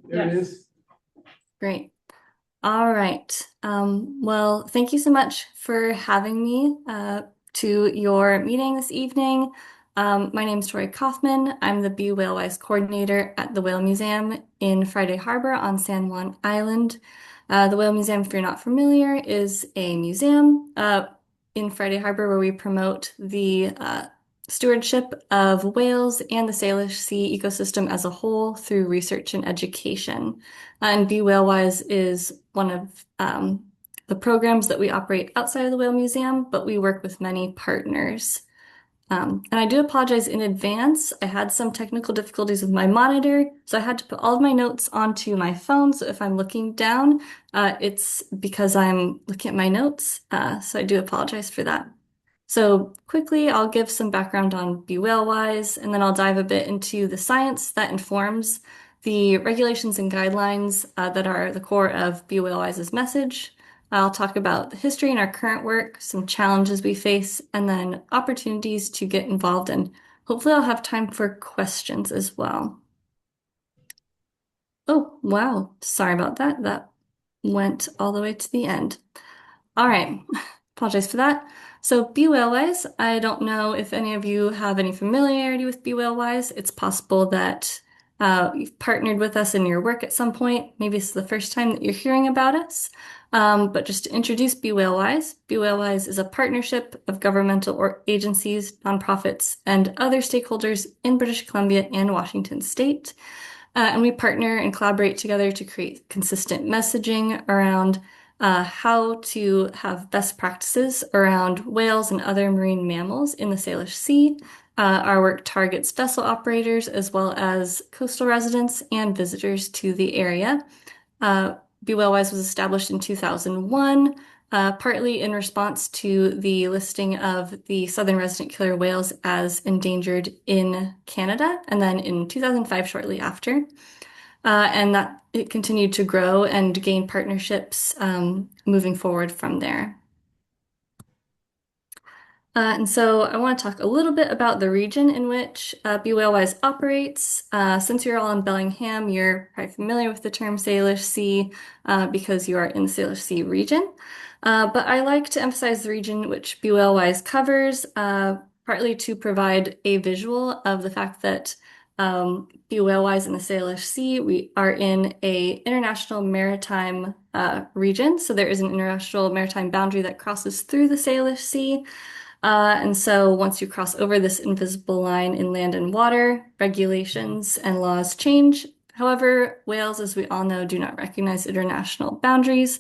There it Yes. is. Great. All right. Well, thank you so much for having me to your meeting this evening. My name is Tori Kauffman. I'm the Be Whalewise coordinator at the Whale Museum in Friday Harbor on San Juan Island. The Whale Museum, if you're not familiar, is a museum in Friday Harbor where we promote the stewardship of whales and the Salish Sea ecosystem as a whole through research and education. And Be Whalewise is one of the programs that we operate outside of the Whale Museum, but we work with many partners. And I do apologize in advance. I had some technical difficulties with my monitor, so I had to put all of my notes onto my phone. So if I'm looking down, it's because I'm looking at my notes. So I do apologize for that. So quickly, I'll give some background on Be Whale-wise, and then I'll dive a bit into the science that informs the regulations and guidelines that are the core of Be Whale-wise's message. I'll talk about the history and our current work, some challenges we face, and then opportunities to get involved. And hopefully, I'll have time for questions as well. Oh, wow. Sorry about that. That went all the way to the end. All right. Apologize for that. So Be Whale-wise, I don't know if any of you have any familiarity with Be Whale-wise. It's possible that you've partnered with us in your work at some point. Maybe it's the first time that you're hearing about us. But just to introduce Be Whale-wise is a partnership of governmental or agencies, nonprofits, and other stakeholders in British Columbia and Washington State. And we partner and collaborate together to create consistent messaging around how to have best practices around whales and other marine mammals in the Salish Sea. Our work targets vessel operators as well as coastal residents and visitors to the area. Uh, Be Whale-wise was established in 2001, partly in response to the listing of the southern resident killer whales as endangered in Canada, and then in 2005, shortly after. And that it continued to grow and gain partnerships moving forward from there. And so I want to talk a little bit about the region in which Be Whale-wise operates. Since you're all in Bellingham, you're probably familiar with the term Salish Sea because you are in the Salish Sea region. But I like to emphasize the region which Be Whale-wise covers, partly to provide a visual of the fact that Be Whale-wise in the Salish Sea, we are in a international maritime region. So there is an international maritime boundary that crosses through the Salish Sea. And so once you cross over this invisible line in land and water, regulations and laws change. However, whales, as we all know, do not recognize international boundaries.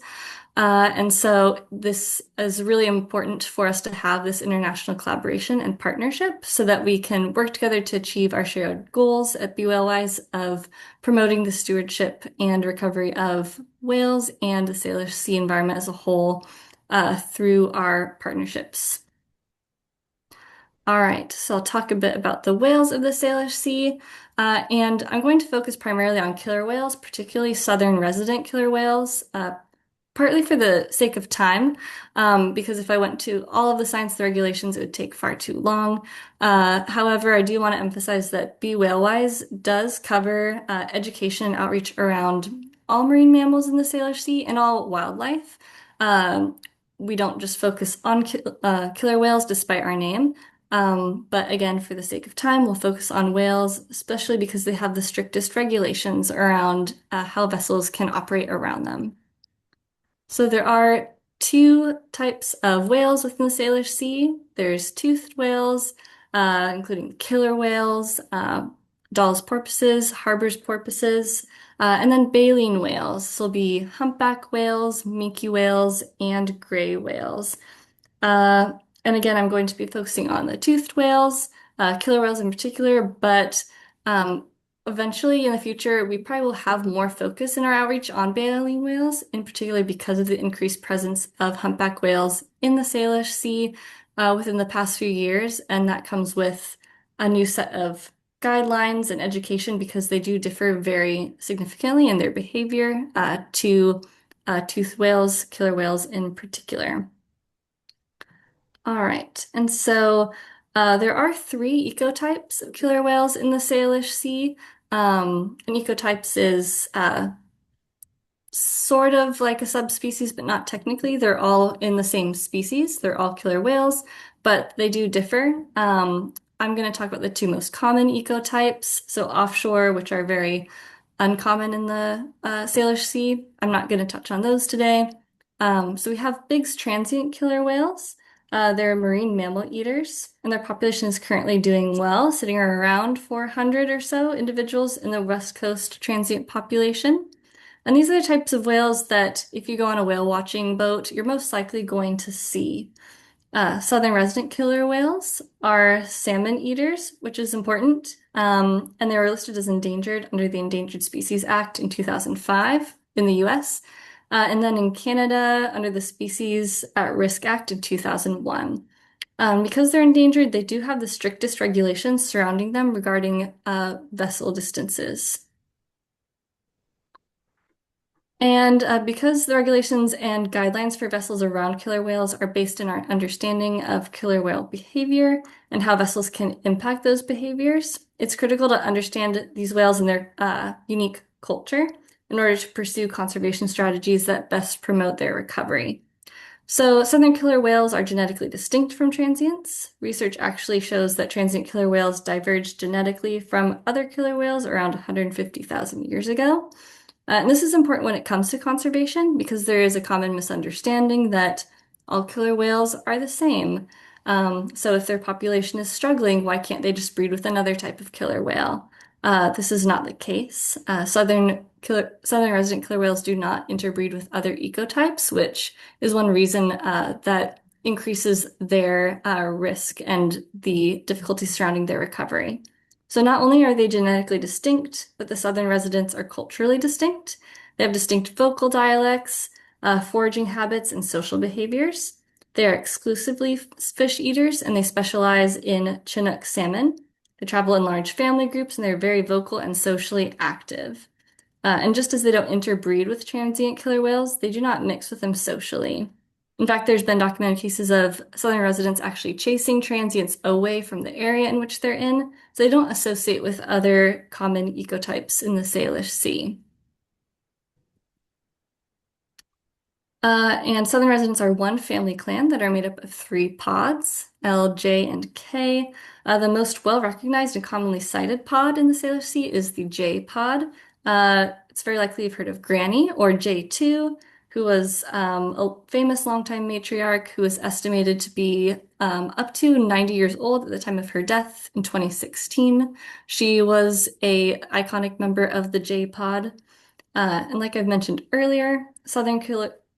And so this is really important for us to have this international collaboration and partnership so that we can work together to achieve our shared goals at BWLWise of promoting the stewardship and recovery of whales and the Salish Sea environment as a whole through our partnerships. All right, so I'll talk a bit about the whales of the Salish Sea, and I'm going to focus primarily on killer whales, particularly southern resident killer whales, partly for the sake of time, because if I went to all of the science and the regulations, it would take far too long. However, I do want to emphasize that Be Whale-wise does cover education and outreach around all marine mammals in the Salish Sea and all wildlife. Um, we don't just focus on killer whales despite our name. But again, for the sake of time, we'll focus on whales, especially because they have the strictest regulations around how vessels can operate around them. So there are two types of whales within the Salish Sea. There's toothed whales, including killer whales, Dall's porpoises, Harbor's porpoises, and then baleen whales. This will be humpback whales, minke whales, and gray whales. Uh, and again, I'm going to be focusing on the toothed whales, killer whales in particular, but um, eventually in the future, we probably will have more focus in our outreach on baleen whales, in particular because of the increased presence of humpback whales in the Salish Sea within the past few years. And that comes with a new set of guidelines and education because they do differ very significantly in their behavior to toothed whales, killer whales in particular. All right, and so there are three ecotypes of killer whales in the Salish Sea. And ecotypes is sort of like a subspecies, but not technically. They're all in the same species. They're all killer whales, but they do differ. I'm going to talk about the two most common ecotypes. So offshore, which are very uncommon in the Salish Sea. I'm not going to touch on those today. So we have big transient killer whales. They're marine mammal eaters, and their population is currently doing well, sitting around 400 or so individuals in the West Coast transient population. And these are the types of whales that, if you go on a whale watching boat, you're most likely going to see. Southern resident killer whales are salmon eaters, which is important. And they were listed as endangered under the Endangered Species Act in 2005 in the US. And then in Canada, under the Species at Risk Act in 2001. Because they're endangered, they do have the strictest regulations surrounding them regarding vessel distances. And because the regulations and guidelines for vessels around killer whales are based in our understanding of killer whale behavior and how vessels can impact those behaviors, it's critical to understand these whales and their unique culture in order to pursue conservation strategies that best promote their recovery. So, southern killer whales are genetically distinct from transients. Research actually shows that transient killer whales diverged genetically from other killer whales around 150,000 years ago. And this is important when it comes to conservation because there is a common misunderstanding that all killer whales are the same. So if their population is struggling, why can't they just breed with another type of killer whale? This is not the case. Southern resident killer whales do not interbreed with other ecotypes, which is one reason that increases their risk and the difficulty surrounding their recovery. So not only are they genetically distinct, but the southern residents are culturally distinct. They have distinct vocal dialects, foraging habits, and social behaviors. They are exclusively fish eaters, and they specialize in Chinook salmon. They travel in large family groups, and they're very vocal and socially active. And just as they don't interbreed with transient killer whales, they do not mix with them socially. In fact, there's been documented cases of southern residents actually chasing transients away from the area in which they're in, so they don't associate with other common ecotypes in the Salish Sea. And southern residents are one family clan that are made up of three pods, L, J, and K. The most well-recognized and commonly cited pod in the Salish Sea is the J pod. It's very likely you've heard of Granny or J2, who was a famous longtime matriarch who was estimated to be up to 90 years old at the time of her death in 2016. She was a iconic member of the J pod. And like I've mentioned earlier,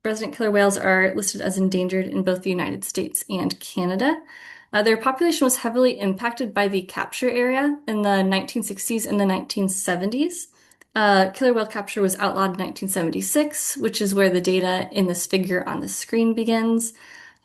resident killer whales are listed as endangered in both the United States and Canada. Their population was heavily impacted by the capture area in the 1960s and the 1970s. Killer whale capture was outlawed in 1976, which is where the data in this figure on the screen begins.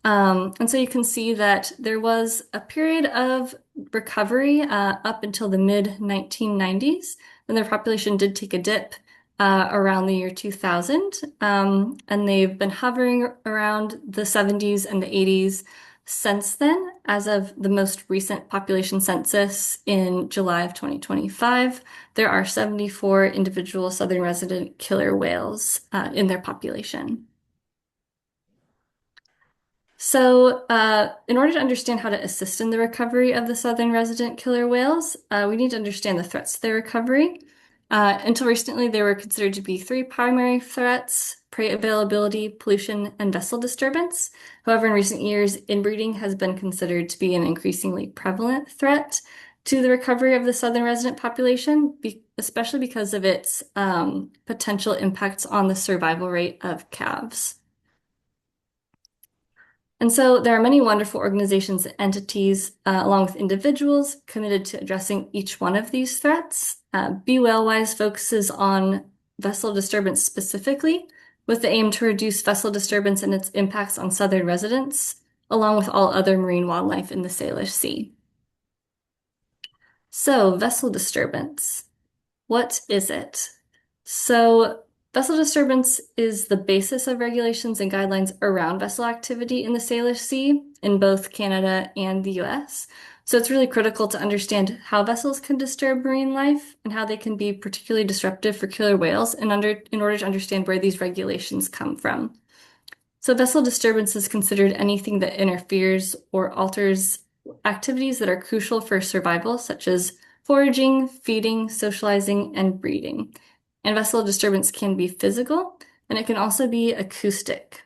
And so you can see that there was a period of recovery up until the mid 1990s, when their population did take a dip around the year 2000. And they've been hovering around the 70s and the 80s since then, as of the most recent population census in July of 2025. There are 74 individual southern resident killer whales in their population. So, in order to understand how to assist in the recovery of the southern resident killer whales, we need to understand the threats to their recovery. Until recently, they were considered to be three primary threats: prey availability, pollution, and vessel disturbance. However, in recent years, inbreeding has been considered to be an increasingly prevalent threat to the recovery of the southern resident population, especially because of its potential impacts on the survival rate of calves. And so there are many wonderful organizations and entities, along with individuals, committed to addressing each one of these threats. Be Whalewise focuses on vessel disturbance specifically, with the aim to reduce vessel disturbance and its impacts on southern residents, along with all other marine wildlife in the Salish Sea. So, vessel disturbance. What is it? So, vessel disturbance is the basis of regulations and guidelines around vessel activity in the Salish Sea in both Canada and the US. So it's really critical to understand how vessels can disturb marine life and how they can be particularly disruptive for killer whales in order to understand where these regulations come from. So vessel disturbance is considered anything that interferes or alters activities that are crucial for survival, such as foraging, feeding, socializing, and breeding. And vessel disturbance can be physical, and it can also be acoustic.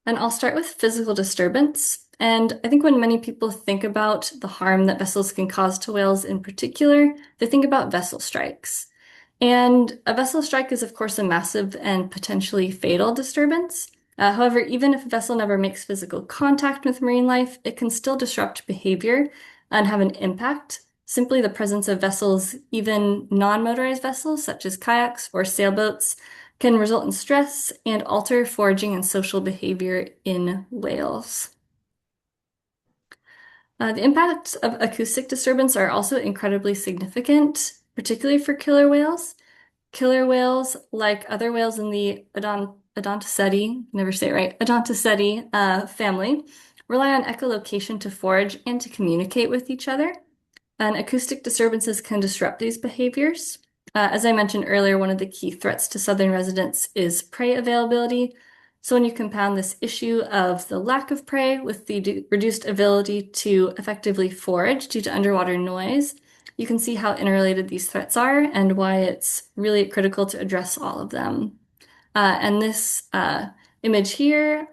And I'll start with physical disturbance. And I think when many people think about the harm that vessels can cause to whales in particular, they think about vessel strikes. And a vessel strike is, of course, a massive and potentially fatal disturbance. However, even if a vessel never makes physical contact with marine life, it can still disrupt behavior and have an impact. Simply the presence of vessels, even non-motorized vessels such as kayaks or sailboats, can result in stress and alter foraging and social behavior in whales. The impacts of acoustic disturbance are also incredibly significant, particularly for killer whales. Killer whales, like other whales in the Odontoceti, never say it right, Odontoceti family, rely on echolocation to forage and to communicate with each other. And acoustic disturbances can disrupt these behaviors. As I mentioned earlier, one of the key threats to southern residents is prey availability. So when you compound this issue of the lack of prey with the reduced ability to effectively forage due to underwater noise, you can see how interrelated these threats are and why it's really critical to address all of them. And this image here,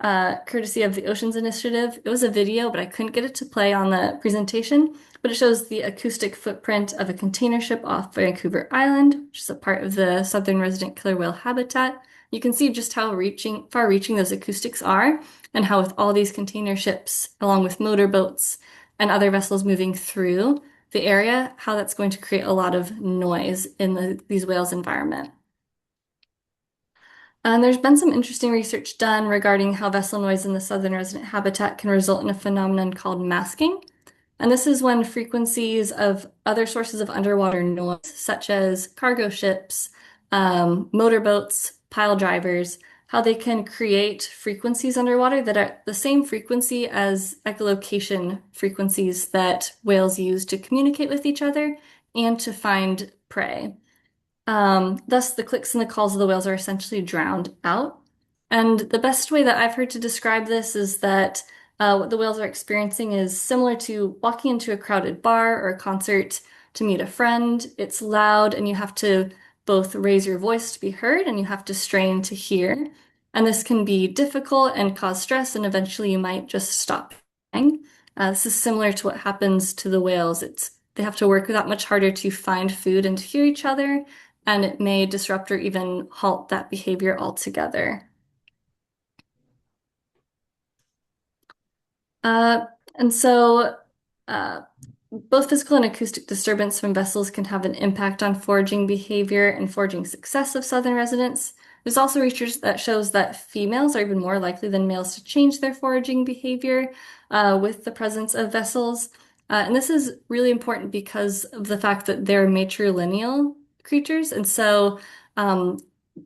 courtesy of the Oceans Initiative, it was a video, but I couldn't get it to play on the presentation. But it shows the acoustic footprint of a container ship off Vancouver Island, which is a part of the southern resident killer whale habitat. You can see just how far-reaching those acoustics are, and how with all these container ships, along with motorboats and other vessels moving through the area, how that's going to create a lot of noise in these whales' environment. And there's been some interesting research done regarding how vessel noise in the southern resident habitat can result in a phenomenon called masking. And this is when frequencies of other sources of underwater noise, such as cargo ships, motorboats, pile drivers, how they can create frequencies underwater that are the same frequency as echolocation frequencies that whales use to communicate with each other and to find prey. Thus, the clicks and the calls of the whales are essentially drowned out. And the best way that I've heard to describe this is that what the whales are experiencing is similar to walking into a crowded bar or a concert to meet a friend. It's loud, and you have to both raise your voice to be heard and you have to strain to hear. And this can be difficult and cause stress, and eventually you might just stop playing. This is similar to what happens to the whales. They have to work that much harder to find food and to hear each other, and it may disrupt or even halt that behavior altogether. Uh, and so, uh, both physical and acoustic disturbance from vessels can have an impact on foraging behavior and foraging success of southern residents. There's also research that shows that females are even more likely than males to change their foraging behavior with the presence of vessels. And this is really important because of the fact that they're matrilineal creatures. And so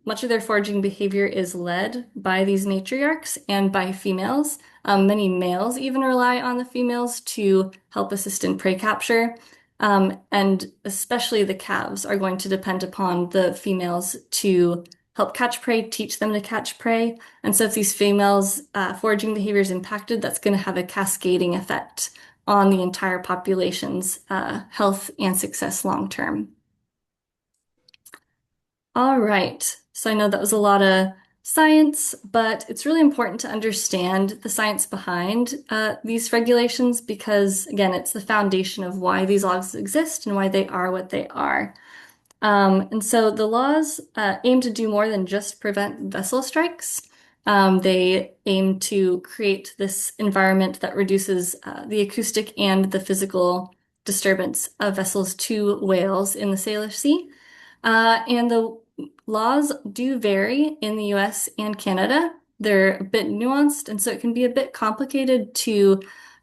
much of their foraging behavior is led by these matriarchs and by females. Many males even rely on the females to help assist in prey capture. And especially the calves are going to depend upon the females to help catch prey, teach them to catch prey. And so if these females' foraging behavior is impacted, that's going to have a cascading effect on the entire population's health and success long term. All right. So I know that was a lot of science, but it's really important to understand the science behind these regulations because, again, it's the foundation of why these laws exist and why they are what they are. And so the laws aim to do more than just prevent vessel strikes. They aim to create this environment that reduces the acoustic and the physical disturbance of vessels to whales in the Salish Sea. And the laws do vary in the US and Canada. They're a bit nuanced, and so it can be a bit complicated to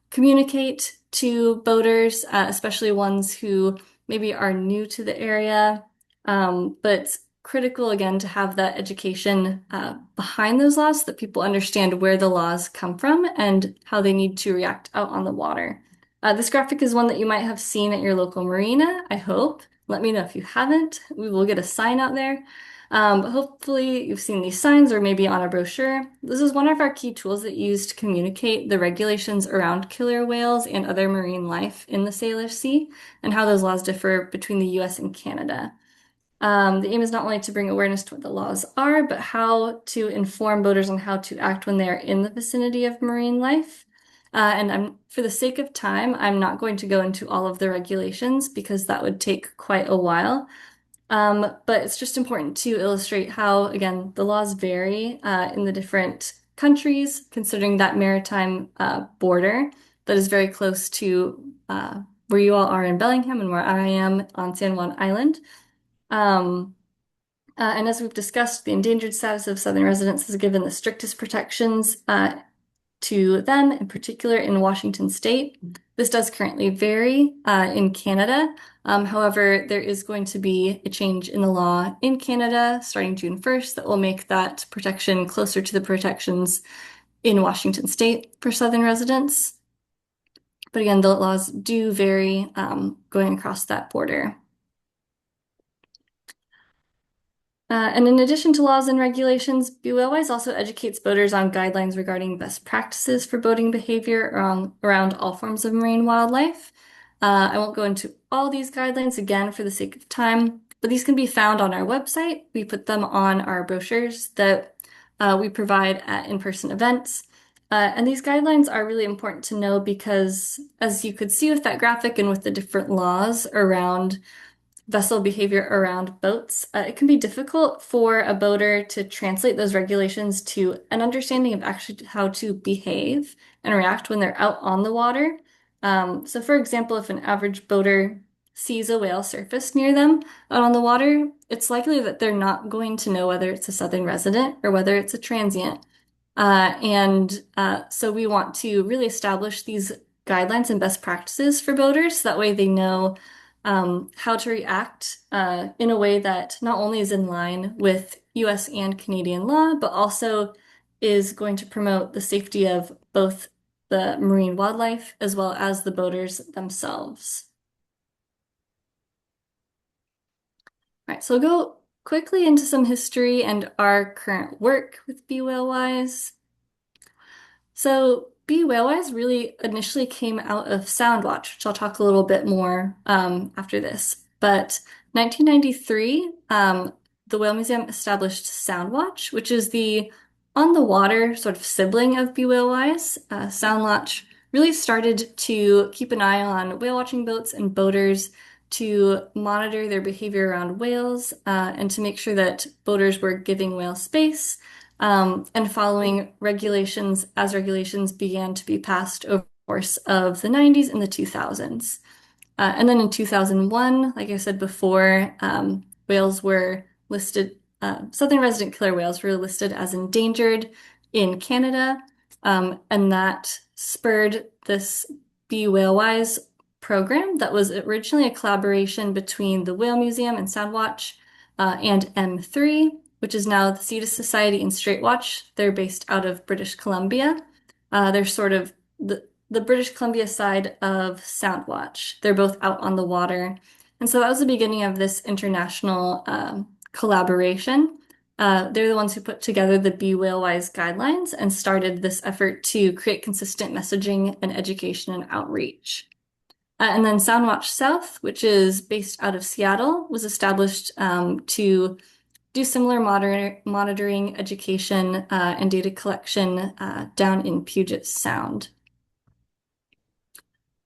communicate to boaters, especially ones who maybe are new to the area. But it's critical, again, to have that education behind those laws so that people understand where the laws come from and how they need to react out on the water. This graphic is one that you might have seen at your local marina, I hope. Let me know if you haven't. We will get a sign out there. But hopefully you've seen these signs or maybe on a brochure. This is one of our key tools that used to communicate the regulations around killer whales and other marine life in the Salish Sea and how those laws differ between the US and Canada. The aim is not only to bring awareness to what the laws are, but how to inform boaters on how to act when they are in the vicinity of marine life. For the sake of time, I'm not going to go into all of the regulations because that would take quite a while. But it's just important to illustrate how, again, the laws vary in the different countries, considering that maritime border that is very close to where you all are in Bellingham and where I am on San Juan Island. Um, and as we've discussed, the endangered status of Southern residents is given the strictest protections to them, in particular in Washington state. This does currently vary in Canada. However, there is going to be a change in the law in Canada starting June 1st that will make that protection closer to the protections in Washington state for Southern residents. But again, the laws do vary going across that border. And in addition to laws and regulations, BWise also educates boaters on guidelines regarding best practices for boating behavior around all forms of marine wildlife. I won't go into all these guidelines again for the sake of time, but these can be found on our website. We put them on our brochures that we provide at in-person events. And these guidelines are really important to know because, as you could see with that graphic and with the different laws around vessel behavior around boats, it can be difficult for a boater to translate those regulations to an understanding of actually how to behave and react when they're out on the water. So for example, if an average boater sees a whale surface near them out on the water, it's likely that they're not going to know whether it's a southern resident or whether it's a transient. So we want to really establish these guidelines and best practices for boaters. So that way they know how to react in a way that not only is in line with US and Canadian law, but also is going to promote the safety of both the marine wildlife as well as the boaters themselves. All right, so we'll go quickly into some history and our current work with Be Whale Wise. So Be Whale-Wise really initially came out of Soundwatch, which I'll talk a little bit more after this. But 1993, the Whale Museum established Soundwatch, which is the on-the-water sort of sibling of Be Whale-Wise. Soundwatch really started to keep an eye on whale watching boats and boaters to monitor their behavior around whales and to make sure that boaters were giving whales space and following regulations as regulations began to be passed over the course of the 90s and the 2000s. And then in 2001, like I said before, whales were listed, southern resident killer whales were listed as endangered in Canada, and that spurred this Be Whale Wise program that was originally a collaboration between the Whale Museum and Soundwatch and M3, which is now the Sea Society and Strait Watch. They're based out of British Columbia. They're sort of the British Columbia side of Soundwatch. They're both out on the water. And so that was the beginning of this international collaboration. They're the ones who put together the Be Whale Wise guidelines and started this effort to create consistent messaging and education and outreach. And then Soundwatch South, which is based out of Seattle, was established to do similar monitoring, education, and data collection down in Puget Sound.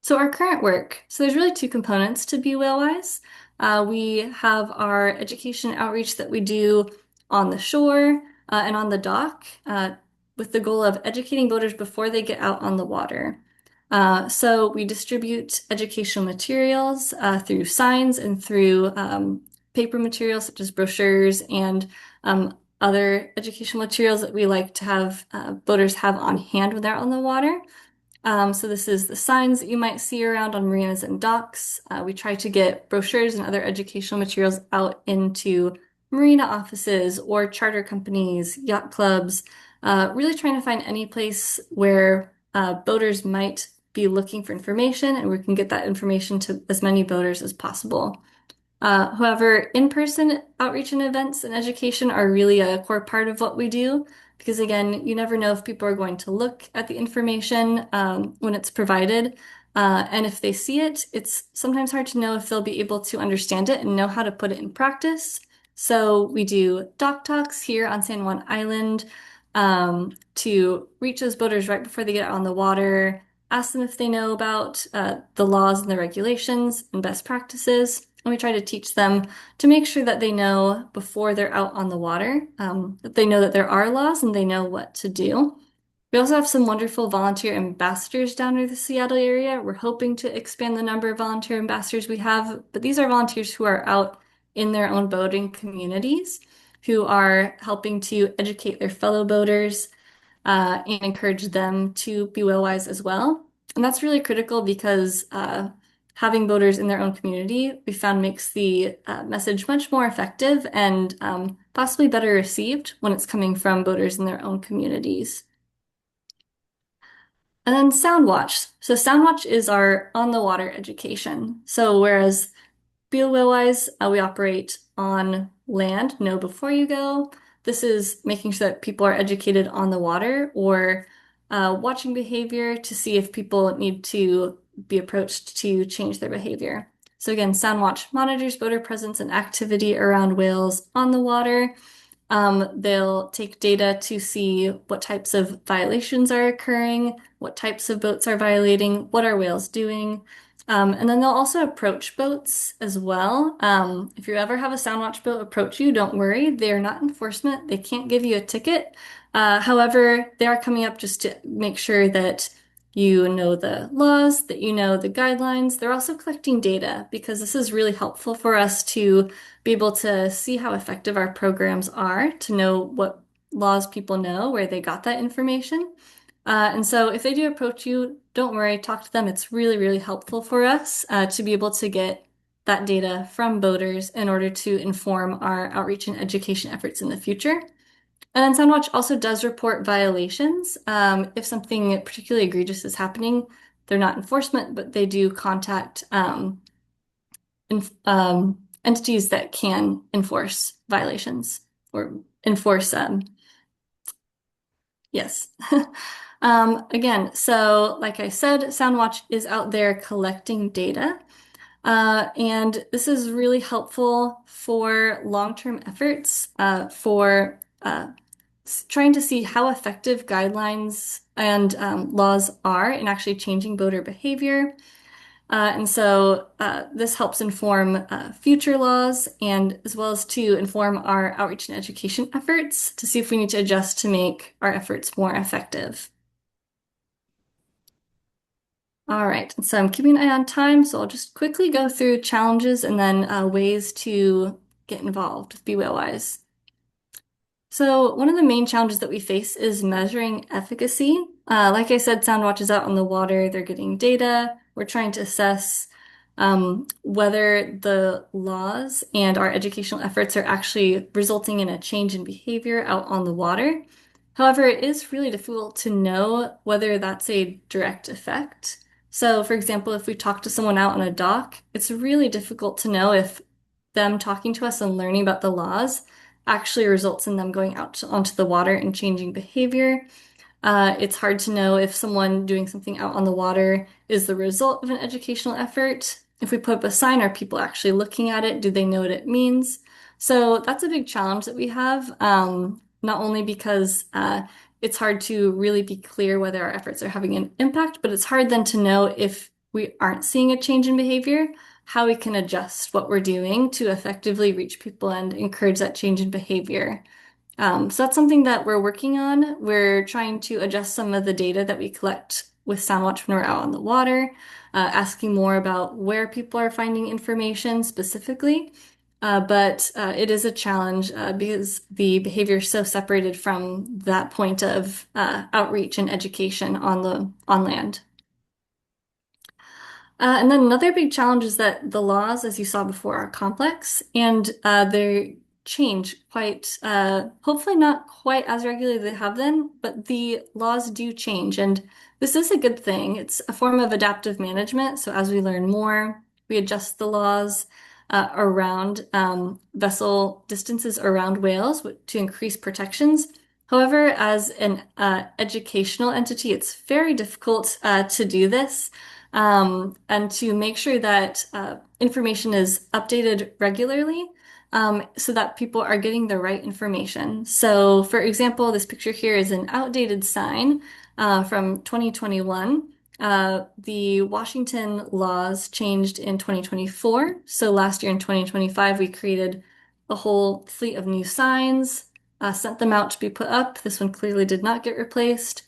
So our current work, so there's really two components to Be Whale-Wise. We have our education outreach that we do on the shore and on the dock with the goal of educating boaters before they get out on the water. So we distribute educational materials through signs and through paper materials such as brochures and other educational materials that we like to have boaters have on hand when they're on the water. So this is the signs that you might see around on marinas and docks. We try to get brochures and other educational materials out into marina offices or charter companies, yacht clubs, really trying to find any place where boaters might be looking for information and we can get that information to as many boaters as possible. However, in-person outreach and events and education are really a core part of what we do because, again, you never know if people are going to look at the information when it's provided. And if they see it, it's sometimes hard to know if they'll be able to understand it and know how to put it in practice. So we do dock talks here on San Juan Island to reach those boaters right before they get out on the water, ask them if they know about the laws and the regulations and best practices. And we try to teach them to make sure that they know before they're out on the water, that they know that there are laws and they know what to do. We also have some wonderful volunteer ambassadors down in the Seattle area. We're hoping to expand the number of volunteer ambassadors we have, but these are volunteers who are out in their own boating communities, who are helping to educate their fellow boaters and encourage them to be whale-wise as well. And that's really critical because having boaters in their own community, we found makes the message much more effective and possibly better received when it's coming from boaters in their own communities. And then Soundwatch. So Soundwatch is our on-the-water education. So whereas Beal Whale-wise, we operate on land, know before you go. This is making sure that people are educated on the water or watching behavior to see if people need to be approached to change their behavior. So again, Soundwatch monitors boater presence and activity around whales on the water. They'll take data to see what types of violations are occurring, what types of boats are violating, what are whales doing. And then they'll also approach boats as well. If you ever have a Soundwatch boat approach you, don't worry. They are not enforcement. They can't give you a ticket. However, they are coming up just to make sure that you know the laws, that you know the guidelines. They're also collecting data because this is really helpful for us to be able to see how effective our programs are, to know what laws people know, where they got that information. And so if they do approach you, don't worry, talk to them. It's really, really helpful for us to be able to get that data from boaters in order to inform our outreach and education efforts in the future. And then Soundwatch also does report violations. If something particularly egregious is happening, they're not enforcement, but they do contact entities that can enforce violations or enforce, yes. Again, so like I said, Soundwatch is out there collecting data. And this is really helpful for long-term efforts, for trying to see how effective guidelines and laws are in actually changing boater behavior. And so this helps inform future laws and as well as to inform our outreach and education efforts to see if we need to adjust to make our efforts more effective. All right, so I'm keeping an eye on time, so I'll just quickly go through challenges and then ways to get involved with Be Whale Wise. So one of the main challenges that we face is measuring efficacy. Like I said, Soundwatch is out on the water. They're getting data. We're trying to assess whether the laws and our educational efforts are actually resulting in a change in behavior out on the water. However, it is really difficult to know whether that's a direct effect. So, for example, if we talk to someone out on a dock, it's really difficult to know if them talking to us and learning about the laws actually results in them going out onto the water and changing behavior. It's hard to know if someone doing something out on the water is the result of an educational effort. If we put up a sign, are people actually looking at it? Do they know what it means? So that's a big challenge that we have, not only because it's hard to really be clear whether our efforts are having an impact, but it's hard then to know if we aren't seeing a change in behavior, how we can adjust what we're doing to effectively reach people and encourage that change in behavior. So that's something that we're working on. We're trying to adjust some of the data that we collect with Soundwatch when we're out on the water, asking more about where people are finding information specifically. But it is a challenge because the behavior is so separated from that point of outreach and education on land. And then another big challenge is that the laws, as you saw before, are complex and they're change quite, hopefully not quite as regularly as they have been, but the laws do change. And this is a good thing. It's a form of adaptive management. So as we learn more, we adjust the laws around vessel distances around whales to increase protections. However, as an educational entity, it's very difficult to do this and to make sure that information is updated regularly so that people are getting the right information. So, for example, this picture here is an outdated sign from 2021. The Washington laws changed in 2024. So last year in 2025, we created a whole fleet of new signs, sent them out to be put up. This one clearly did not get replaced.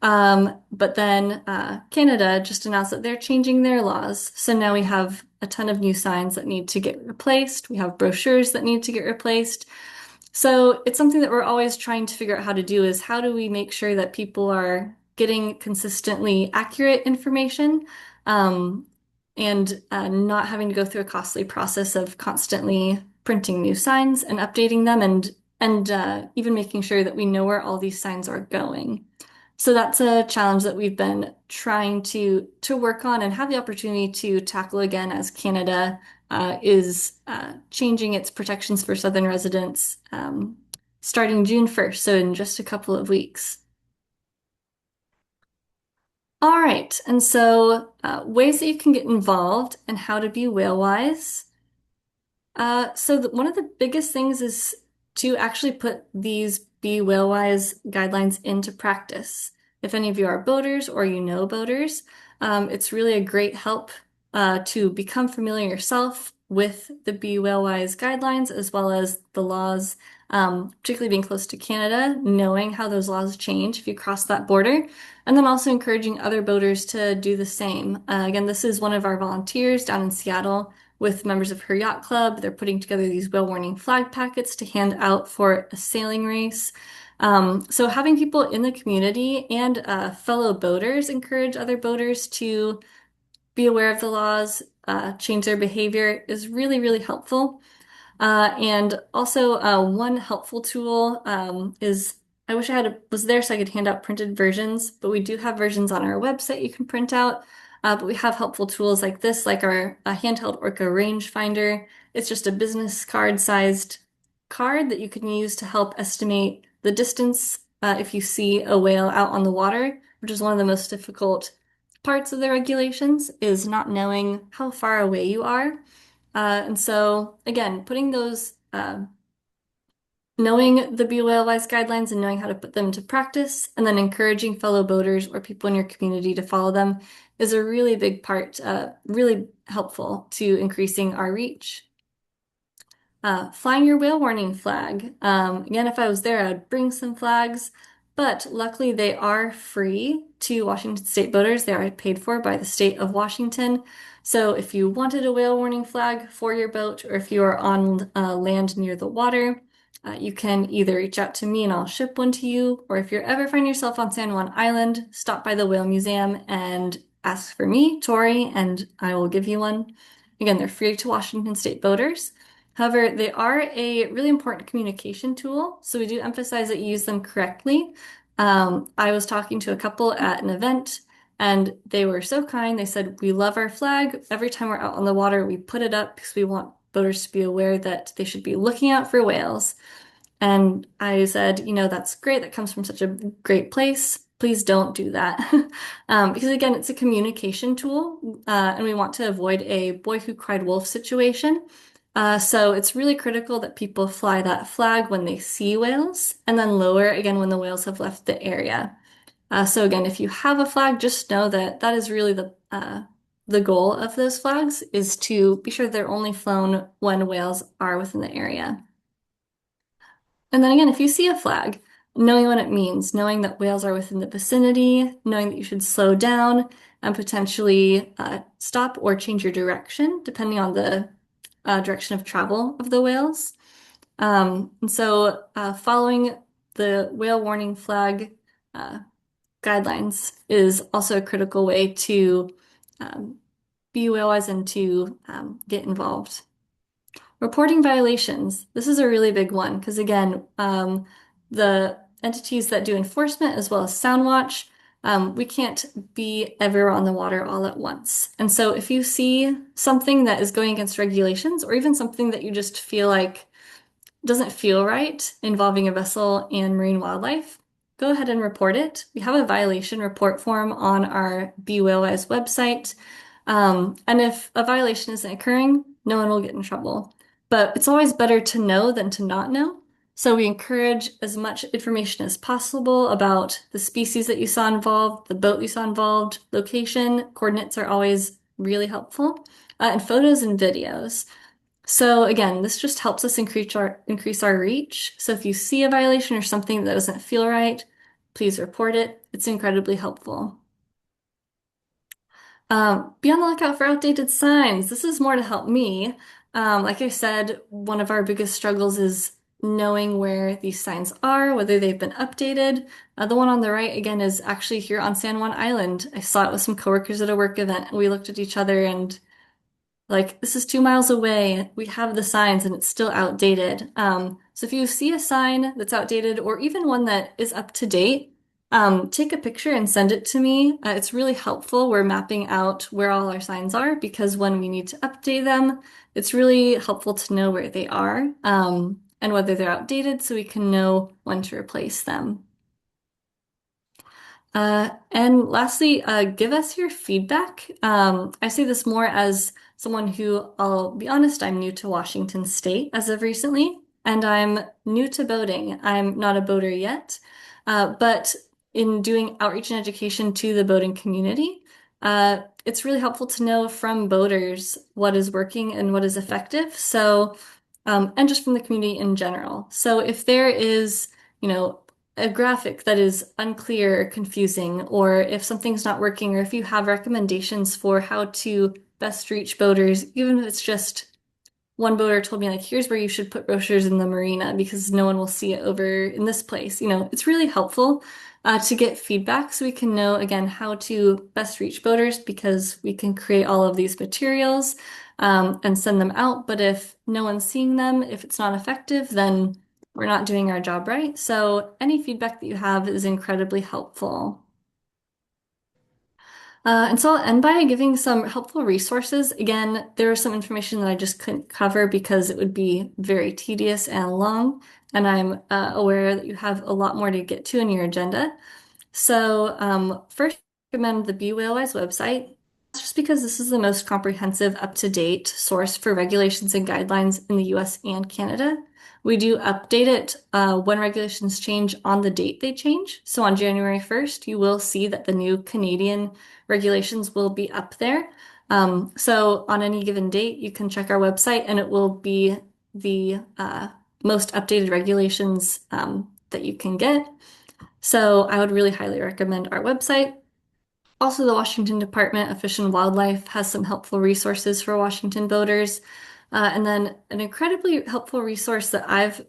But then Canada just announced that they're changing their laws. So now we have a ton of new signs that need to get replaced. We have brochures that need to get replaced. So it's something that we're always trying to figure out how to do is how do we make sure that people are getting consistently accurate information um, and not having to go through a costly process of constantly printing new signs and updating them and even making sure that we know where all these signs are going. So that's a challenge that we've been trying to work on and have the opportunity to tackle again as Canada is changing its protections for Southern residents starting June 1st, so in just a couple of weeks. All right, and so ways that you can get involved and how to be whale wise. One of the biggest things is to actually put these Be Whale Wise guidelines into practice. If any of you are boaters or you know boaters, it's really a great help to become familiar yourself with the Be Whale Wise guidelines as well as the laws, particularly being close to Canada, knowing how those laws change if you cross that border, and then also encouraging other boaters to do the same. Again, this is one of our volunteers down in Seattle with members of her yacht club. They're putting together these whale warning flag packets to hand out for a sailing race. So having people in the community and fellow boaters encourage other boaters to be aware of the laws, change their behavior is really, really helpful. And also, one helpful tool is I wish was there so I could hand out printed versions, but we do have versions on our website you can print out. But we have helpful tools like this, like our handheld Orca rangefinder. It's just a business card sized card that you can use to help estimate the distance if you see a whale out on the water, which is one of the most difficult parts of the regulations, is not knowing how far away you are. And so, again, putting those, knowing the Be Whale Wise guidelines and knowing how to put them into practice, and then encouraging fellow boaters or people in your community to follow them is a really big part, really helpful to increasing our reach. Flying your whale warning flag. Again, if I was there, I'd bring some flags, but luckily they are free to Washington State boaters. They are paid for by the state of Washington. So if you wanted a whale warning flag for your boat, or if you are on land near the water, you can either reach out to me and I'll ship one to you, or if you ever find yourself on San Juan Island, stop by the Whale Museum and ask for me, Tori, and I will give you one. Again, they're free to Washington State boaters. However, they are a really important communication tool, so we do emphasize that you use them correctly. I was talking to a couple at an event, and they were so kind. They said, "We love our flag. Every time we're out on the water, we put it up because we want boaters to be aware that they should be looking out for whales." And I said, that's great. That comes from such a great place. Please don't do that. Because again, it's a communication tool, and we want to avoid a boy who cried wolf situation. So it's really critical that people fly that flag when they see whales and then lower again when the whales have left the area. So again, if you have a flag, just know that that is really the goal of those flags is to be sure they're only flown when whales are within the area. And then again, if you see a flag, knowing what it means, knowing that whales are within the vicinity, knowing that you should slow down and potentially stop or change your direction depending on the direction of travel of the whales. And so following the whale warning flag guidelines is also a critical way to be whale wise and to get involved. Reporting violations. This is a really big one because, again, the entities that do enforcement as well as Soundwatch, we can't be everywhere on the water all at once. And so if you see something that is going against regulations or even something that you just feel like doesn't feel right involving a vessel and marine wildlife, go ahead and report it. We have a violation report form on our Be Whale-Wise website. And if a violation isn't occurring, no one will get in trouble. But it's always better to know than to not know. So we encourage as much information as possible about the species that you saw involved, the boat you saw involved, location, coordinates are always really helpful, and photos and videos. So again, this just helps us increase our reach. So if you see a violation or something that doesn't feel right, please report it. It's incredibly helpful. Be on the lookout for outdated signs. This is more to help me. Like I said, one of our biggest struggles is knowing where these signs are, whether they've been updated. The one on the right, again, is actually here on San Juan Island. I saw it with some coworkers at a work event. We looked at each other and like, this is 2 miles away. We have the signs and it's still outdated. So if you see a sign that's outdated or even one that is up to date, take a picture and send it to me. It's really helpful. We're mapping out where all our signs are because when we need to update them, it's really helpful to know where they are, and whether they're outdated so we can know when to replace them. And lastly, give us your feedback. I say this more as someone who, I'll be honest, I'm new to Washington State as of recently, and I'm new to boating. I'm not a boater yet, but in doing outreach and education to the boating community, it's really helpful to know from boaters what is working and what is effective. So, and just from the community in general. So if there is, you know, a graphic that is unclear or confusing, or if something's not working, or if you have recommendations for how to best reach boaters, even if it's just one boater told me, like, here's where you should put brochures in the marina because no one will see it over in this place. It's really helpful to get feedback so we can know, again, how to best reach boaters because we can create all of these materials and send them out. But if no one's seeing them, if it's not effective, then we're not doing our job right. So any feedback that you have is incredibly helpful. And so I'll end by giving some helpful resources. Again, there was some information that I just couldn't cover because it would be very tedious and long, and I'm aware that you have a lot more to get to in your agenda. So, first, I recommend the Be Whale-Wise website, just because this is the most comprehensive, up-to-date source for regulations and guidelines in the US and Canada. We do update it when regulations change on the date they change. So on January 1st, you will see that the new Canadian regulations will be up there. So on any given date, you can check our website and it will be the most updated regulations that you can get. So I would really highly recommend our website. Also, the Washington Department of Fish and Wildlife has some helpful resources for Washington boaters. And then an incredibly helpful resource that I've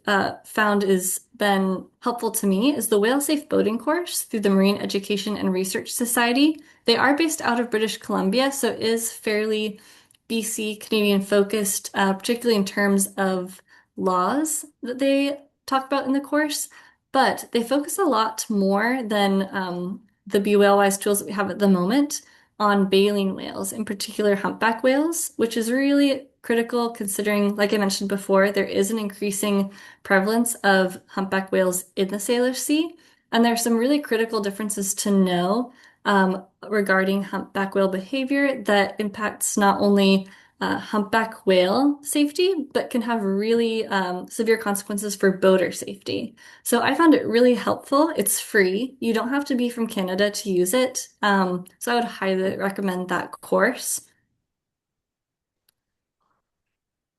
found has been helpful to me is the Whale Safe Boating Course through the Marine Education and Research Society. They are based out of British Columbia, so it is fairly BC Canadian focused, particularly in terms of laws that they talk about in the course. But they focus a lot more than the Be Whale-Wise tools that we have at the moment on baleen whales, in particular humpback whales, which is really critical considering, like I mentioned before, there is an increasing prevalence of humpback whales in the Salish Sea. And there are some really critical differences to know regarding humpback whale behavior that impacts not only humpback whale safety, but can have really severe consequences for boater safety. So I found it really helpful. It's free. You don't have to be from Canada to use it. So I would highly recommend that course.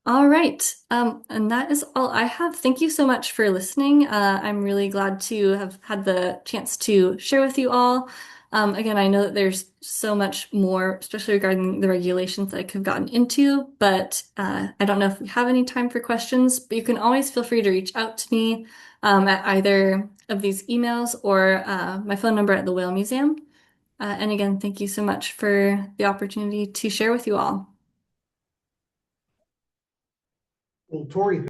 All right. And that is all I have. Thank you so much for listening. I'm really glad to have had the chance to share with you all. Again, I know that there's so much more, especially regarding the regulations that I could have gotten into, but I don't know if we have any time for questions, but you can always feel free to reach out to me at either of these emails or my phone number at the Whale Museum. And again, thank you so much for the opportunity to share with you all. Well, Tori,